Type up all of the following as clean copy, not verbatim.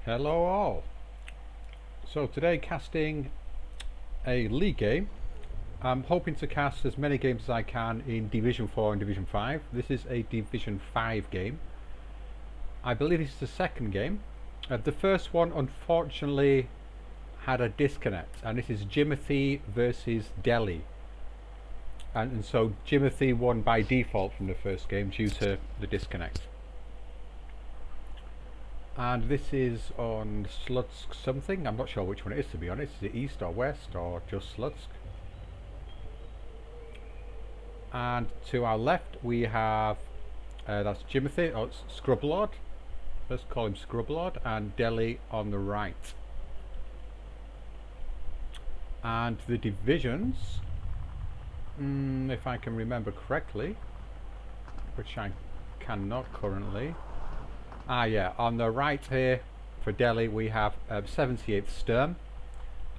Hello all. So today casting a league game. I'm hoping to cast as many games as I can in Division 4 and Division 5. This is a Division 5 game. I believe this is the second game. The first one unfortunately had a disconnect, and this is Jimothy versus Deli. And so Jimothy won by default from the first game due to the disconnect. And this is on Slutsk something. I'm not sure which one it is, to be honest. Is it east or west or just Slutsk? And to our left we have that's Jimothy, or Scrubblord. Let's call him Scrubblord, and Deli on the right. And the divisions, if I can remember correctly, which I cannot currently. Yeah, on the right here for Deli we have 78th Sturm,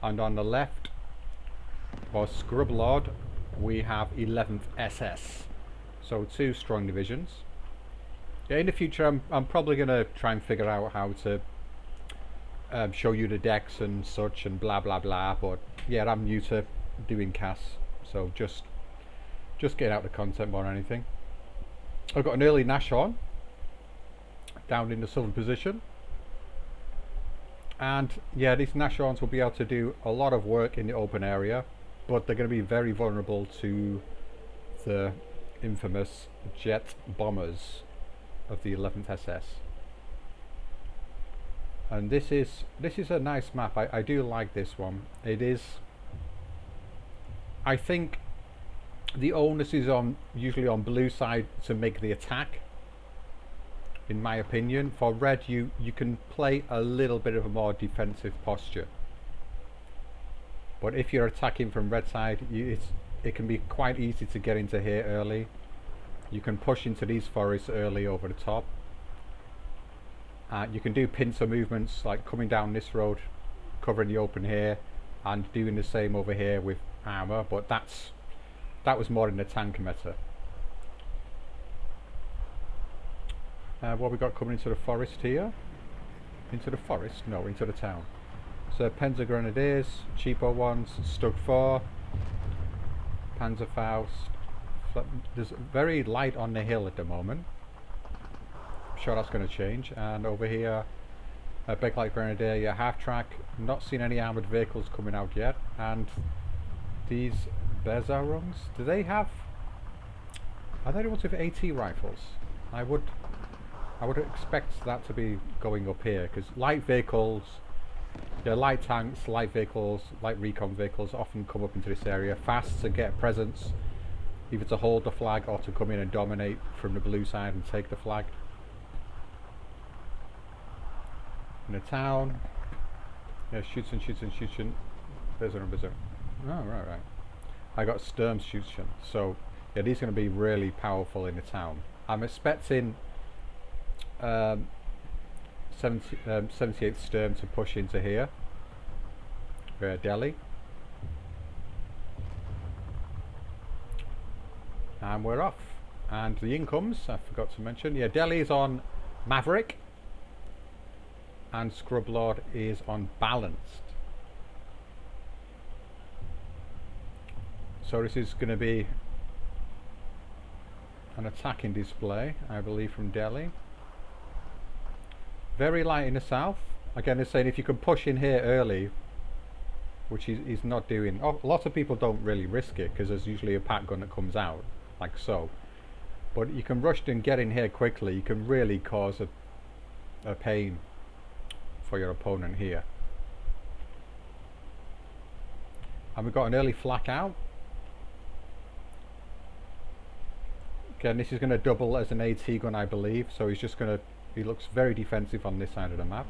and on the left for Scrubblord we have 11th SS. So two strong divisions. Yeah, in the future I'm probably going to try and figure out how to show you the decks and such and blah blah blah, but yeah, I'm new to doing casts, so just getting out the content more than anything. I've got an early Nashorn down in the southern position, and yeah, these Nashorns will be able to do a lot of work in the open area, but they're going to be very vulnerable to the infamous jet bombers of the 11th SS. And this is a nice map. I do like this one. It is, I think the onus is on usually on blue side to make the attack, in my opinion. For red you can play a little bit of a more defensive posture, but if you're attacking from red side it can be quite easy to get into here early. You can push into these forests early over the top. You can do pincer movements like coming down this road, covering the open here, and doing the same over here with armor, but that was more in the tank meta. What we got coming into the forest here? Into the forest? No, into the town. So Panzer Grenadiers, cheaper ones, Stug 4, Panzerfaust. There's very light on the hill at the moment. I'm sure that's going to change. And over here, a big light grenadier, yeah, half track. Not seen any armoured vehicles coming out yet. And these Bezarungs, do they have? Are they the ones with AT rifles? I would expect that to be going up here, because light vehicles, yeah, light tanks, light vehicles, light recon vehicles often come up into this area fast to get presence, either to hold the flag or to come in and dominate from the blue side and take the flag. In the town, yeah, shoots and shoots and shoots and Berser and Berser. Oh, right. I got Sturm Schützen, so yeah, these are going to be really powerful in the town. I'm expecting 78th Sturm to push into here, Deli, and we're off. And the incomes, I forgot to mention, yeah, Deli is on Maverick and Scrubblord is on Balanced. So this is going to be an attacking display, I believe, from Deli. Very light in the south. Again, they're saying if you can push in here early, which he's not doing. A lot of people don't really risk it because there's usually a pack gun that comes out, like so. But you can rush and get in here quickly. You can really cause a pain for your opponent here. And we've got an early flak out. Again, this is going to double as an AT gun, I believe. So he's just going to. He looks very defensive on this side of the map.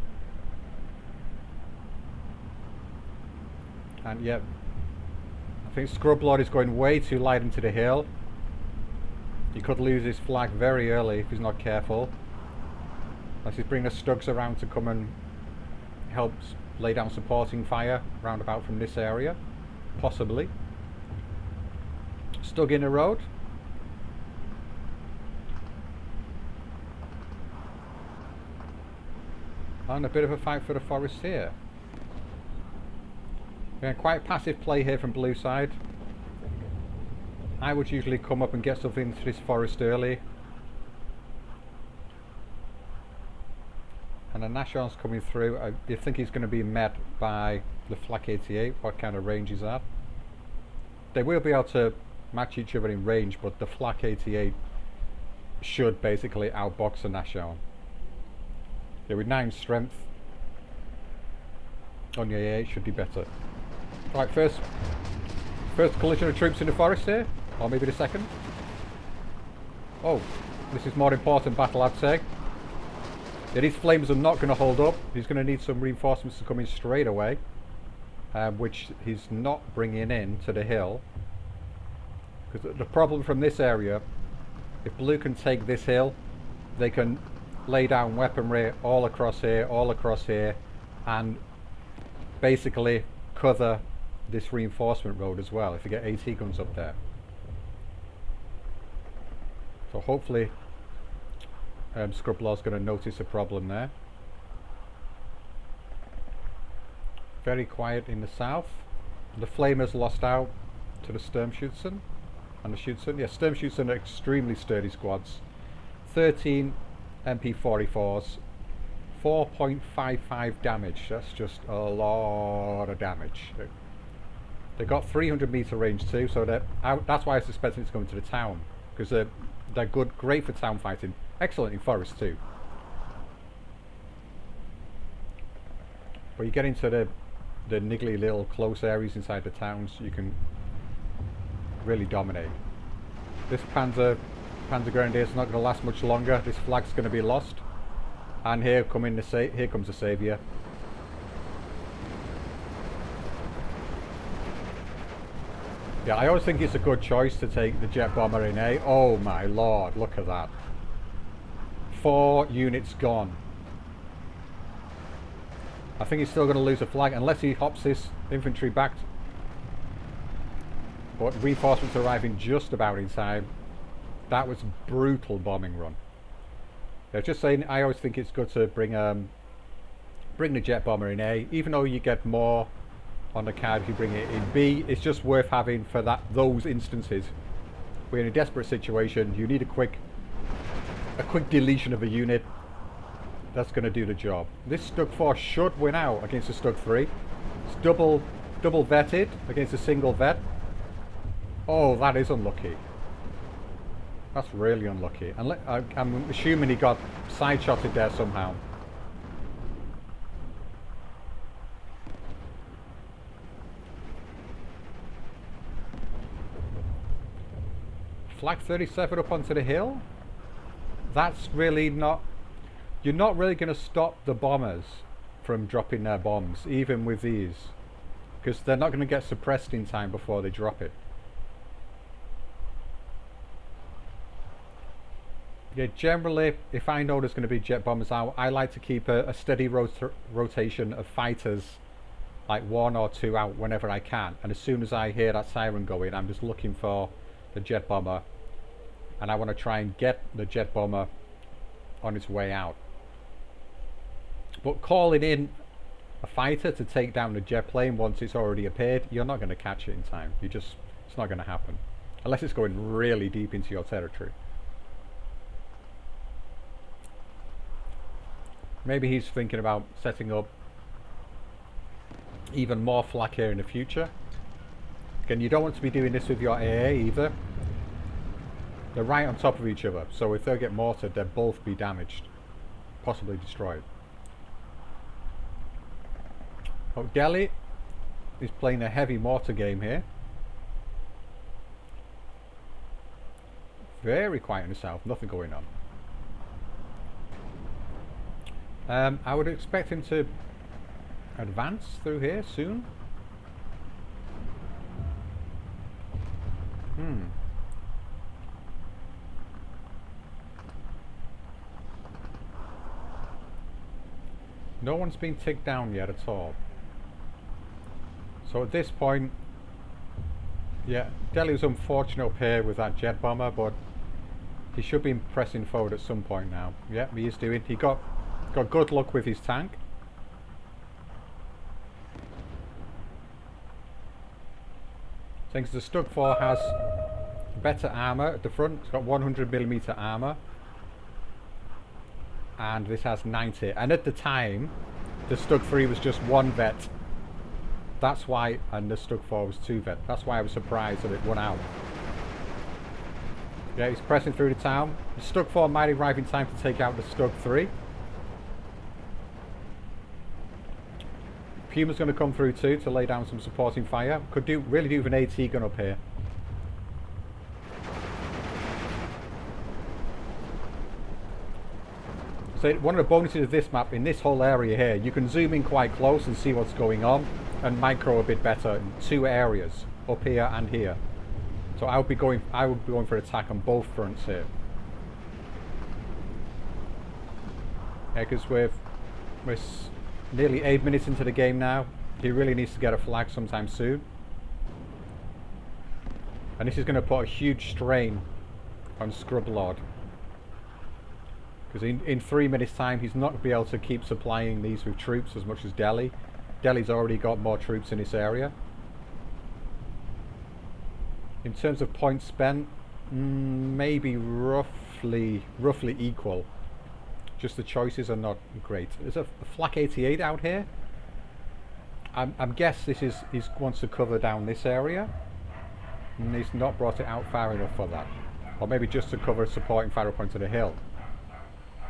And yeah, I think Scrubblord is going way too light into the hill. He could lose his flag very early if he's not careful. Unless he's bringing the Stugs around to come and help lay down supporting fire round about from this area. Possibly. Stug in the road. And a bit of a fight for the forest here. Yeah, quite passive play here from blue side. I would usually come up and get something into this forest early. And the Nashorn's coming through. I think he's going to be met by the Flak 88. What kind of range is that? They will be able to match each other in range, but the Flak 88 should basically outbox the Nashorn. Yeah, with 9 strength on your 88 should be better. Right, first collision of troops in the forest here, or maybe the second. Oh, this is more important battle, I'd say. Yeah, these flames are not going to hold up. He's going to need some reinforcements to come in straight away, which he's not bringing in to the hill. Because the problem from this area, if blue can take this hill, they can lay down weaponry all across here, and basically cover this reinforcement road as well if you get AT guns up there. So hopefully Scrubblord's going to notice a problem there. Very quiet in the south. The Flamers lost out to the Sturmschützen and the Schützen. Yeah, Sturmschützen are extremely sturdy squads. 13 MP44s, 4.55 damage. That's just a lot of damage. They got 300 meter range too, so that's why I suspect it's going to the town, because they're good, great for town fighting. Excellent in forest too. But you get into the niggly little close areas inside the towns, you can really dominate. This Panzer Grenadier is not going to last much longer. This flag's going to be lost, and here comes the saviour. Yeah, I always think it's a good choice to take the jet bomber in A. Oh my lord, look at that. 4 units gone. I think he's still going to lose a flag unless he hops his infantry back. But reinforcements arriving just about in time. That was a brutal bombing run. Yeah, just saying, I always think it's good to bring the jet bomber in A, even though you get more on the card if you bring it in B. It's just worth having for those instances. We're in a desperate situation. You need a quick deletion of a unit. That's going to do the job. This Stug 4 should win out against the Stug 3. It's double vetted against a single vet. Oh, that is unlucky. That's really unlucky. And I'm assuming he got side-shotted there somehow. Flag 37 up onto the hill. That's really not... You're not really going to stop the bombers from dropping their bombs, even with these. Because they're not going to get suppressed in time before they drop it. Yeah, generally, if I know there's going to be jet bombers out, I like to keep a steady rotation of fighters, like 1 or 2 out whenever I can. And as soon as I hear that siren going, I'm just looking for the jet bomber, and I want to try and get the jet bomber on its way out. But calling in a fighter to take down the jet plane once it's already appeared, you're not going to catch it in time. It's not going to happen unless it's going really deep into your territory. Maybe he's thinking about setting up even more flak here in the future. Again, you don't want to be doing this with your AA either. They're right on top of each other, so if they get mortared, they'll both be damaged, possibly destroyed. Oh, Deli is playing a heavy mortar game here. Very quiet in the south, nothing going on. I would expect him to advance through here soon. No one's been ticked down yet at all. So at this point, yeah, Deli was unfortunate up here with that jet bomber, but he should be pressing forward at some point now. Yeah, he is doing. He got good luck with his tank. Thinks the Stug 4 has better armour at the front. It's got 100mm armour. And this has 90. And at the time, the Stug 3 was just 1 vet. That's why, and the Stug 4 was 2 vet. That's why I was surprised that it won out. Yeah, he's pressing through the town. The Stug 4 might arrive in time to take out the Stug 3. Puma's going to come through too to lay down some supporting fire. Could really do with an AT gun up here. So one of the bonuses of this map, in this whole area here, you can zoom in quite close and see what's going on, and micro a bit better in 2 areas, up here and here. So I would be going for attack on both fronts here. Yeah, because we're nearly 8 minutes into the game now. He really needs to get a flag sometime soon. And this is going to put a huge strain on Scrubblord. Because in 3 minutes time he's not going to be able to keep supplying these with troops as much as Deli. Deli's already got more troops in this area. In terms of points spent, maybe roughly equal. Just the choices are not great. There's a flak 88 out here. I'm guess this is he wants to cover down this area, and he's not brought it out far enough for that, or maybe just to cover supporting fire up onto the hill.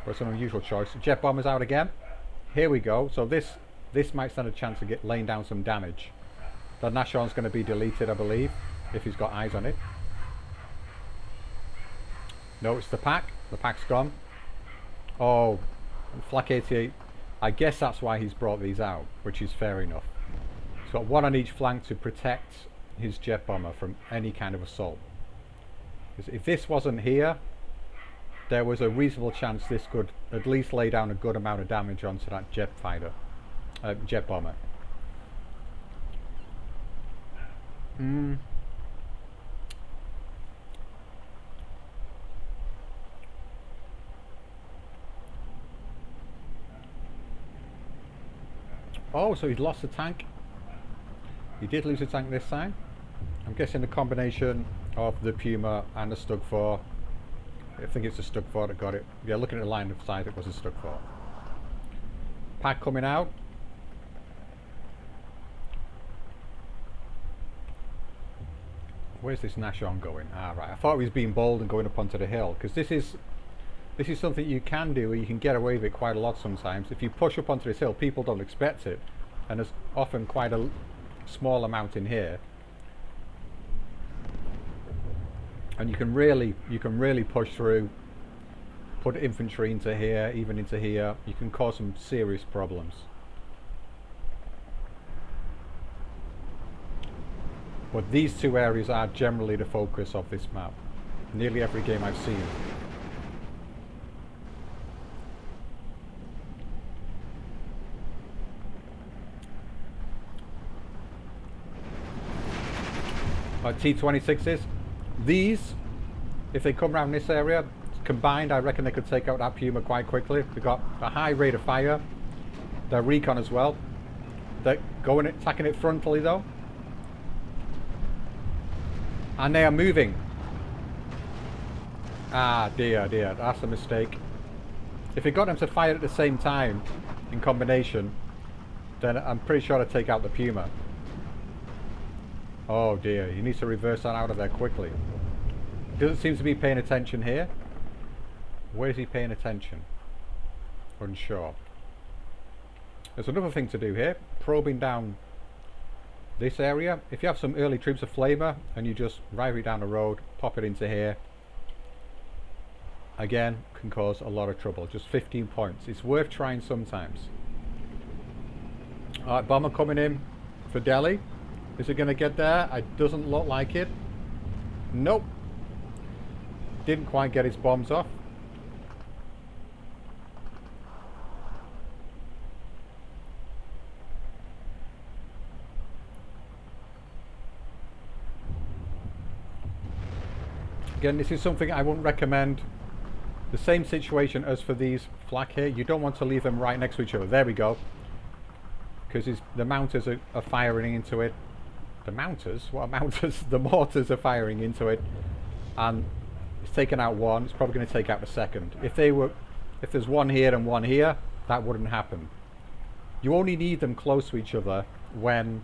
But it's an unusual choice. Jet bombers out again. Here we go. So this might stand a chance of laying down some damage. The Nashorn's going to be deleted, I believe, if he's got eyes on it. No, it's the pack. The pack's gone. Oh, flak 88. I guess that's why he's brought these out, which is fair enough. He's got 1 on each flank to protect his jet bomber from any kind of assault. Because if this wasn't here, there was a reasonable chance this could at least lay down a good amount of damage onto that jet fighter, jet bomber. Oh, so he's lost the tank. He did lose a tank this time. I'm guessing the combination of the Puma and the Stug 4. I think it's the Stug 4 that got it. Yeah, looking at the line of sight, it was a Stug 4. Pack coming out. Where's this Nashon going? Ah, right. I thought he was being bold and going up onto the hill, because this is something you can do, where you can get away with it quite a lot sometimes. If you push up onto this hill, people don't expect it, and there's often quite a small amount in here, and you can really push through, put infantry into here, even into here. You can cause some serious problems. But these 2 areas are generally the focus of this map. Nearly every game I've seen. T26s. These, if they come around this area, combined, I reckon they could take out that Puma quite quickly. They've got a high rate of fire. They're recon as well. They're attacking it frontally though. And they are moving. Ah, dear, that's a mistake. If we got them to fire at the same time, in combination, then I'm pretty sure I'd take out the Puma. Oh dear, he needs to reverse that out of there quickly. He doesn't seem to be paying attention here. Where is he paying attention? Unsure. There's another thing to do here. Probing down this area. If you have some early troops of flamer and you just drive it down the road, pop it into here, again, can cause a lot of trouble. Just 15 points. It's worth trying sometimes. Alright, bomber coming in for Deli. Is it going to get there? It doesn't look like it. Nope. Didn't quite get his bombs off. Again, this is something I wouldn't recommend. The same situation as for these flak here. You don't want to leave them right next to each other. There we go. Because the mounters are firing into it. The mounters? What are mounters? The mortars are firing into it, and it's taken out one. It's probably going to take out the second. If there's one here and one here, that wouldn't happen. You only need them close to each other when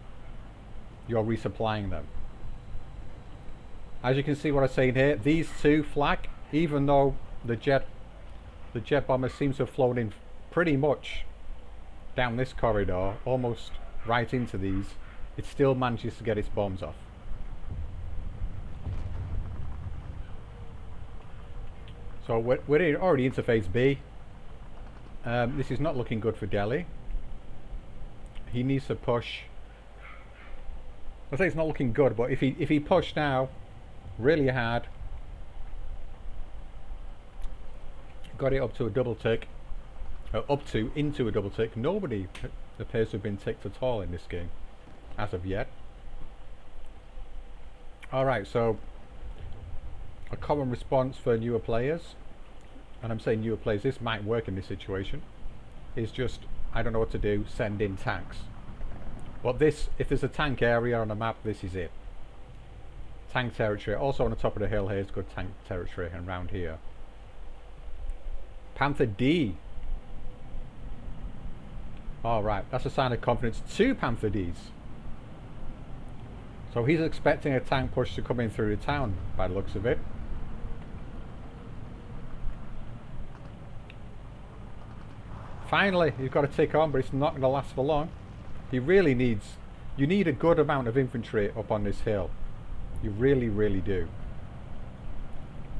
you're resupplying them. As you can see what I'm saying here, these two flak, even though the jet bomber seems to have flown in pretty much down this corridor, almost right into these, it still manages to get its bombs off. So we're already into phase B. This is not looking good for Deli. He needs to push. I say it's not looking good, but if he pushed now really hard, got it up to a double tick, into a double tick. Nobody appears to have been ticked at all in this game as of yet. Alright, so a common response for newer players, and I'm saying newer players, this might work in this situation, is just, I don't know what to do, send in tanks. But this, if there's a tank area on a map, this is it. Tank territory. Also on the top of the hill here is good tank territory, and round here. Panther D. Alright, that's a sign of confidence. 2 Panther Ds. So he's expecting a tank push to come in through the town, by the looks of it. Finally, you've got to tick on, but it's not going to last for long. He really needs... You need a good amount of infantry up on this hill. You really, really do.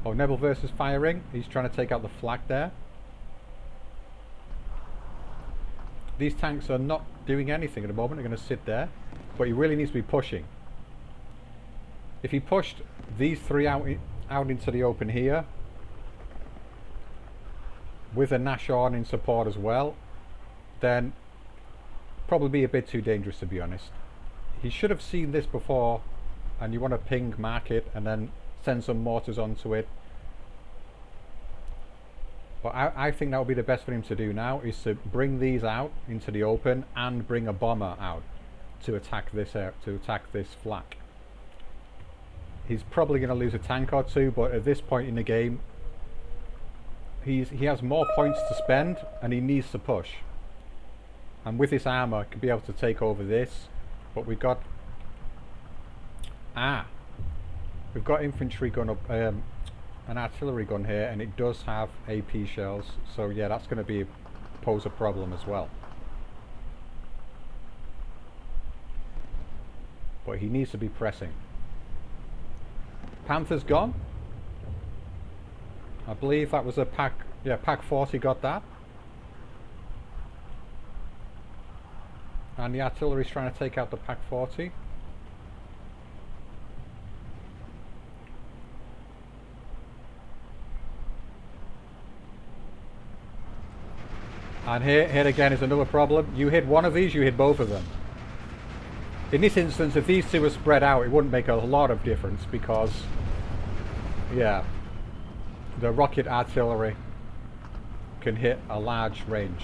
Oh, Nebel versus firing. He's trying to take out the flak there. These tanks are not doing anything at the moment. They're going to sit there. But he really needs to be pushing. If he pushed these 3 out into the open here, with a Nash on in support as well, then probably be a bit too dangerous, to be honest. He should have seen this before, and you want to ping mark it and then send some mortars onto it. But I think that would be the best for him to do now, is to bring these out into the open and bring a bomber out to attack this flak. He's probably going to lose a tank or two, but at this point in the game, he has more points to spend and he needs to push. And with this armor, could be able to take over this. But we've got we've got infantry gun up, an artillery gun here, and it does have AP shells. So yeah, that's going to pose a problem as well. But he needs to be pressing. Panther's gone. I believe that was a pack. Yeah, pack 40 got that. And the artillery's trying to take out the pack 40. And here again is another problem. You hit one of these, you hit both of them. In this instance, if these two were spread out, it wouldn't make a lot of difference because, yeah, the rocket artillery can hit a large range.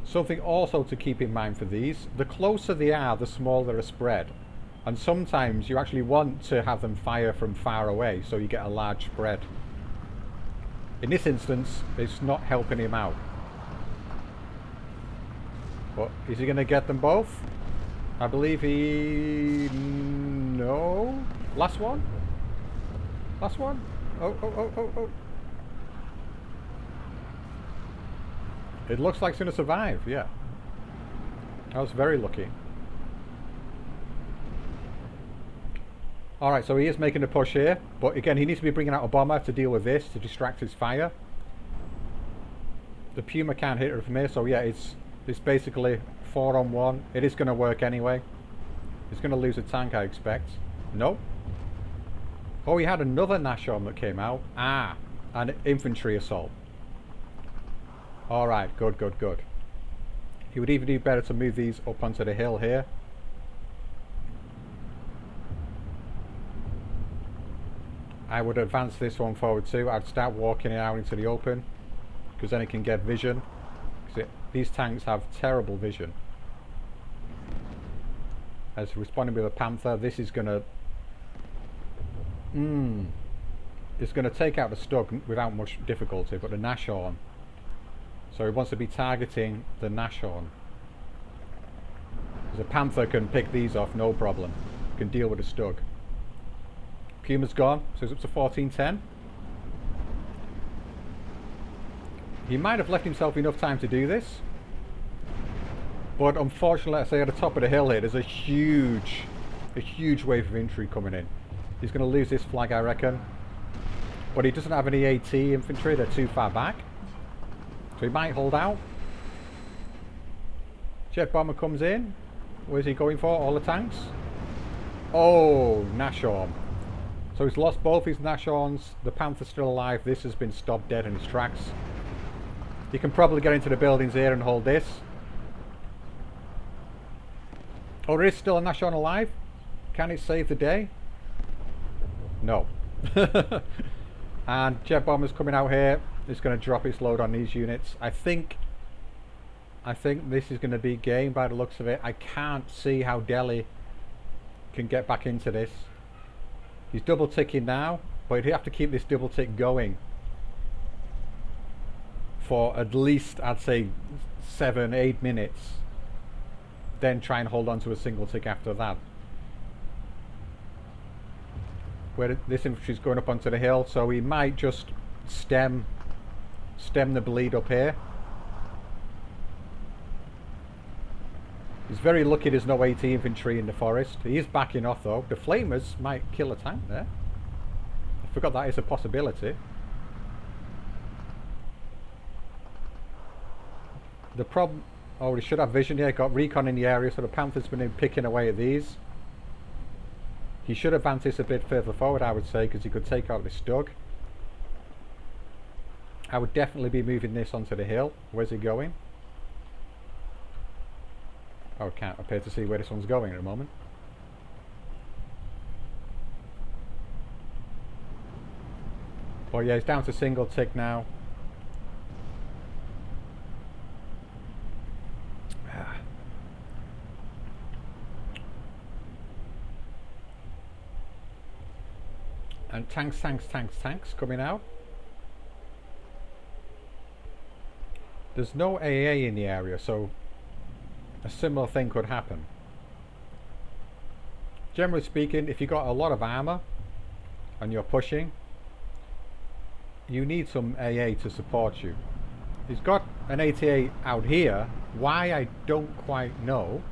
Something also to keep in mind for these, the closer they are, the smaller the spread. And sometimes you actually want to have them fire from far away so you get a large spread. In this instance, it's not helping him out. But is he going to get them both? I believe he... No? Last one? Last one? Oh. It looks like it's going to survive, yeah. I was very lucky. Alright, so he is making a push here. But again, he needs to be bringing out a bomber to deal with this, to distract his fire. The Puma can't hit it from here, so yeah, it's basically 4-on-1. It is going to work anyway. He's going to lose a tank, I expect. Nope. Oh, he had another Nashorn that came out. An infantry assault. Alright, good. He would even do better to move these up onto the hill here. I would advance this one forward too. I'd start walking it out into the open, because then it can get vision. These tanks have terrible vision. as responding with a Panther. This is going to... it's going to take out the Stug without much difficulty, but the Nashorn. So he wants to be targeting the Nashorn. The Panther can pick these off, no problem. Can deal with the Stug. Puma's gone, so he's up to 1410. He might have left himself enough time to do this. But unfortunately, I say at the top of the hill here, there's a huge wave of infantry coming in. He's going to lose this flag, I reckon. But he doesn't have any AT infantry, they're too far back. So he might hold out. Jet bomber comes in. Where's he going for? All the tanks? Oh, Nashorn. So he's lost both his Nashorns. The Panther's still alive. This has been stopped dead in its tracks. He can probably get into the buildings here and hold this. Oh, there is still a Nashorn alive? Can it save the day? No. And jet bomber's coming out here. It's going to drop its load on these units. I think this is going to be game by the looks of it. I can't see how Deli can get back into this. He's double ticking now, but he'd have to keep this double tick going for at least, I'd say, 7-8 minutes. Then try and hold on to a single tick after that. Where this infantry's going up onto the hill, so he might just stem the bleed up here. He's very lucky there's no AT infantry in the forest. He is backing off though. The flamers might kill a tank there. I forgot that is a possibility. The problem... Oh, he should have vision here. Got recon in the area, so the Panther's been picking away at these. He should advance this a bit further forward, I would say, because he could take out this Stug. I would definitely be moving this onto the hill. Where's he going? Oh, I can't appear to see where this one's going at the moment. But yeah, it's down to single tick now. And tanks coming out. There's no AA in the area, so a similar thing could happen. Generally speaking, if you've got a lot of armor and you're pushing, you need some AA to support you. He's got an ATA out here. Why, I don't quite know.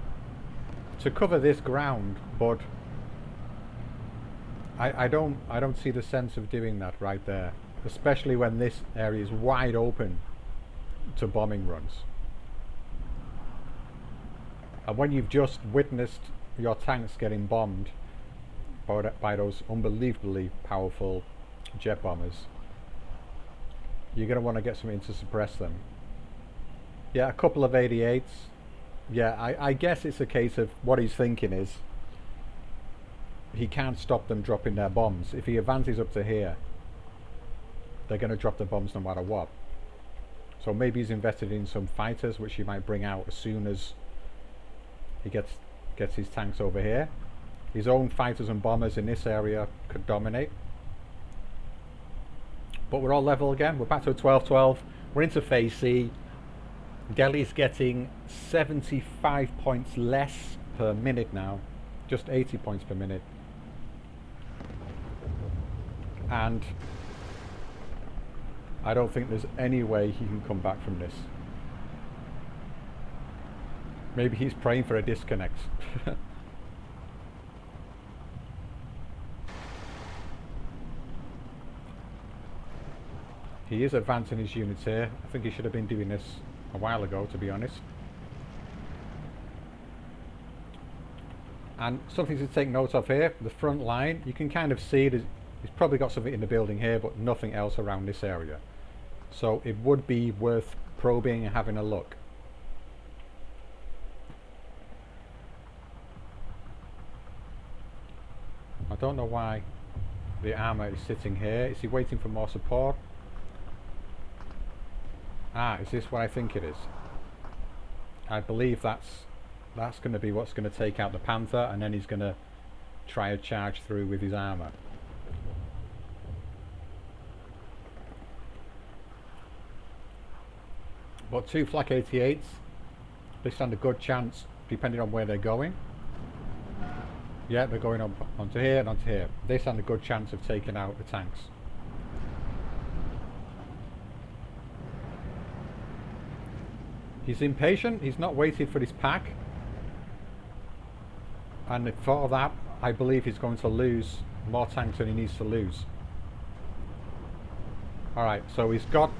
To cover this ground, but I don't see the sense of doing that right there, especially when this area is wide open to bombing runs. And when you've just witnessed your tanks getting bombed by those unbelievably powerful jet bombers, you're going to want to get something to suppress them. Yeah, a couple of 88s. Yeah, I guess it's a case of what he's thinking is he can't stop them dropping their bombs. If he advances up to here, they're going to drop the bombs no matter what. So maybe he's invested in some fighters, which he might bring out as soon as he gets his tanks over here. His own fighters and bombers in this area could dominate. But we're all level again. We're back to a 12-12. We're into phase C. Deli's getting 75 points less per minute now. Just 80 points per minute. And I don't think there's any way he can come back from this. Maybe he's praying for a disconnect. He is advancing his units here. I think he should have been doing this a while ago, to be honest. And something to take note of here, the front line, you can kind of see he's probably got something in the building here, but nothing else around this area. So it would be worth probing and having a look. I don't know why the armour is sitting here. Is he waiting for more support? Ah, is this what I think it is? I believe that's That's going to be what's going to take out the Panther, and then he's going to try a charge through with his armour. But 2 Flak 88s, they stand a good chance depending on where they're going. Yeah, they're going onto here and onto here. They stand a good chance of taking out the tanks. He's impatient, he's not waiting for his pack. And for that, I believe he's going to lose more tanks than he needs to lose. Alright, so he got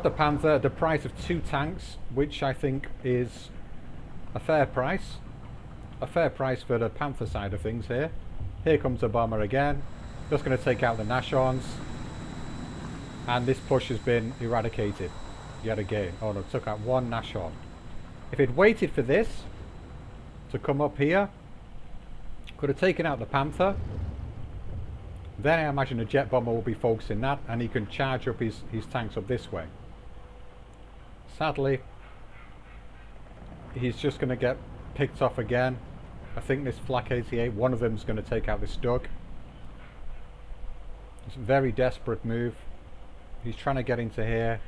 the Panther at the price of 2 tanks, which I think is a fair price. A fair price for the Panther side of things here. Here comes the bomber again. Just going to take out the Nashorns. And this push has been eradicated yet again. Oh no, took out 1 Nashorn. If he'd waited for this to come up here, could have taken out the Panther. Then I imagine a jet bomber will be focusing that, and he can charge up his tanks up this way. Sadly, he's just going to get picked off again. I think this Flak 88, one of them is going to take out this Dug. It's a very desperate move. He's trying to get into here,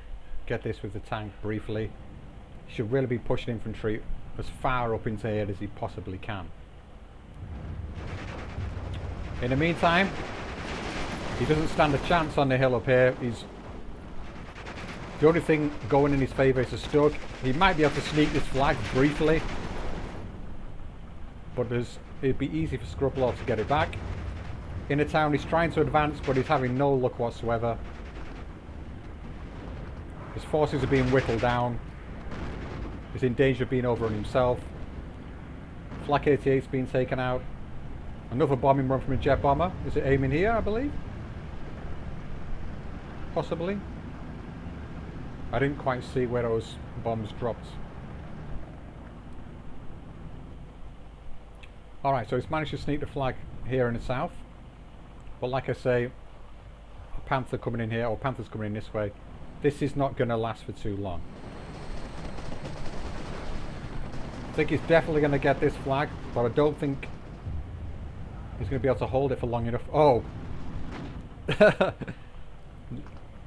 get this with the tank briefly. He should really be pushing infantry as far up into here as he possibly can. In the meantime, he doesn't stand a chance on the hill up here. The only thing going in his favour is a Stug. He might be able to sneak this flag briefly, but it'd be easy for Scrubblord to get it back. In the town he's trying to advance, but he's having no luck whatsoever. His forces are being whittled down. He's in danger of being overrun himself. Flak 88's been taken out. Another bombing run from a jet bomber. Is it aiming here, I believe? Possibly. I didn't quite see where those bombs dropped. Alright, so he's managed to sneak the flag here in the south. But like I say, a Panther coming in here, or Panther's coming in this way. This is not going to last for too long. I think he's definitely going to get this flag, but I don't think he's going to be able to hold it for long enough. Oh!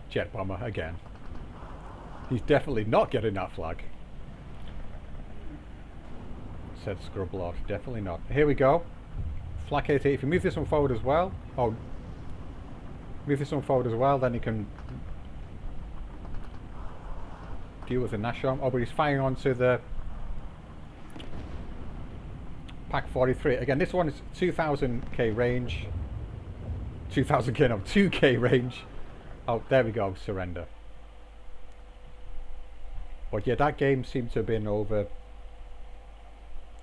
Jet bomber again. He's definitely not getting that flag. Said Scrubblord. Definitely not. Here we go. Flak 88. If you move this one forward as well. Oh. Move this one forward as well, then he can deal with the Nashorn. Oh, but he's firing onto the Pack 43. Again, this one is 2000k range. 2000k, no, 2k range. Oh, there we go. Surrender. But yeah, that game seemed to have been over,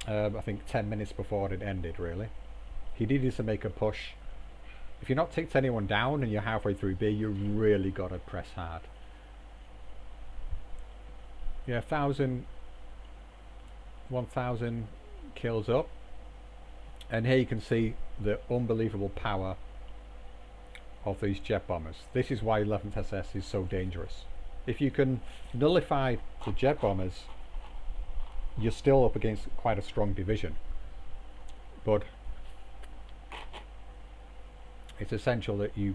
I think 10 minutes before it ended, really. He needed to make a push. If you're not ticked anyone down and you're halfway through B, you really got to press hard. Yeah, 1000 kills up. And here you can see the unbelievable power of these jet bombers. This is why 11th SS is so dangerous. If you can nullify the jet bombers, you're still up against quite a strong division. But it's essential that you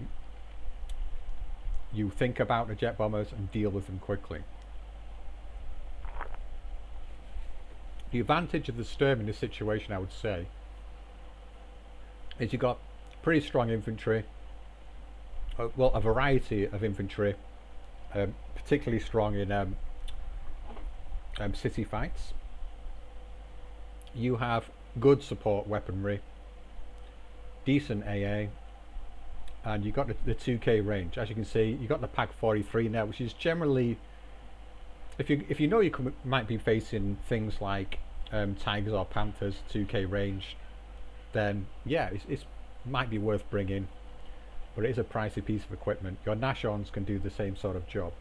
think about the jet bombers and deal with them quickly. The advantage of the Sturm in this situation, I would say, is you've got pretty strong infantry. Well, a variety of infantry, particularly strong in city fights. You have good support weaponry, decent AA, and you've got the 2k range. As you can see, you've got the Pack 43 now, which is generally, if you know you might be facing things like Tigers or Panthers 2k range, then yeah, it might be worth bringing, but it is a pricey piece of equipment. Your Nashorns can do the same sort of job.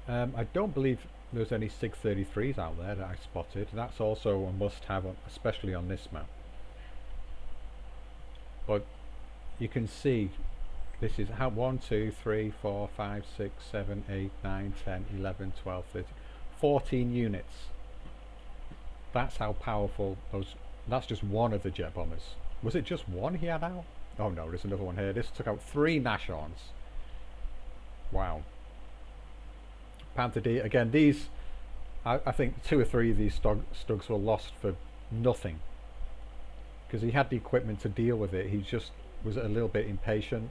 I don't believe there's any 633s out there that I spotted. That's also a must-have, especially on this map. But you can see This is how 1, 2, 3, 4, 5, 6, 7, 8, 9, 10, 11, 12, 13, 14 units. That's how powerful those. That's just one of the jet bombers. Was it just one he had out? Oh no, there's another one here. This took out 3 Nashorns. Wow. Panther D. Again, these. I think 2 or 3 of these Stugs were lost for nothing. Because he had the equipment to deal with it. He just was a little bit impatient.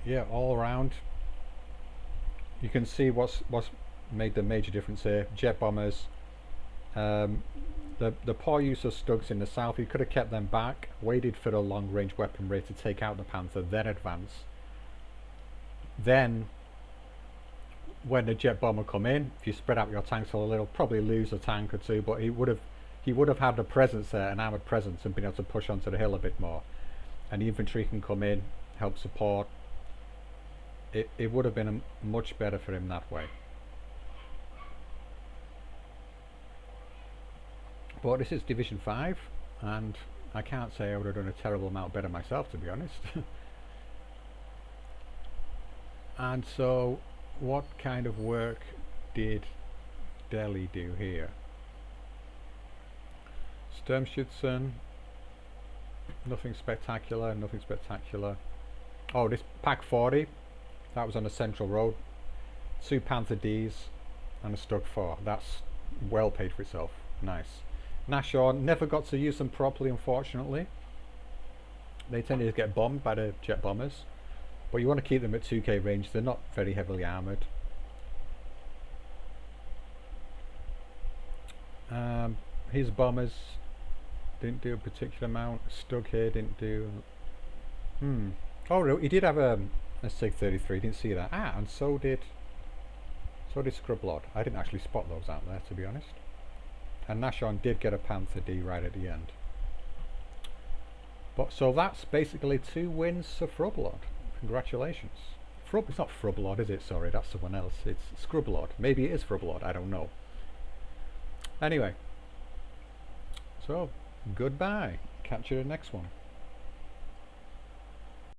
Yeah, all around. You can see what's made the major difference here. Jet bombers. The poor use of Stugs in the south. He could have kept them back, waited for the long range weaponry to take out the Panther, then advance. Then, when the jet bomber come in, if you spread out your tanks a little, probably lose a tank or 2, but he would have had a presence there, an armoured presence, and been able to push onto the hill a bit more. And the infantry can come in, help support. It would have been much better for him that way. But this is Division 5, and I can't say I would have done a terrible amount better myself, to be honest. And so, what kind of work did Deli do here? Sturmschützen, nothing spectacular, nothing spectacular. Oh, this Pack 40, that was on the central road. 2 Panther Ds and a Stug 4. That's well paid for itself. Nice. Nashorn, never got to use them properly, unfortunately. They tended to get bombed by the jet bombers. But you want to keep them at 2k range. They're not very heavily armoured. His bombers didn't do a particular amount. Stug here didn't do. Oh no, he did have a SIG-33. Didn't see that. And so did Scrubblord. I didn't actually spot those out there, to be honest. And Nashorn did get a Panther D right at the end. But so that's basically 2 wins for Scrubblord. Congratulations. It's not Scrubblord, is it? Sorry, that's someone else. It's Scrubblord. Maybe it is Scrubblord, I don't know. Anyway. So, goodbye. Catch you in the next one.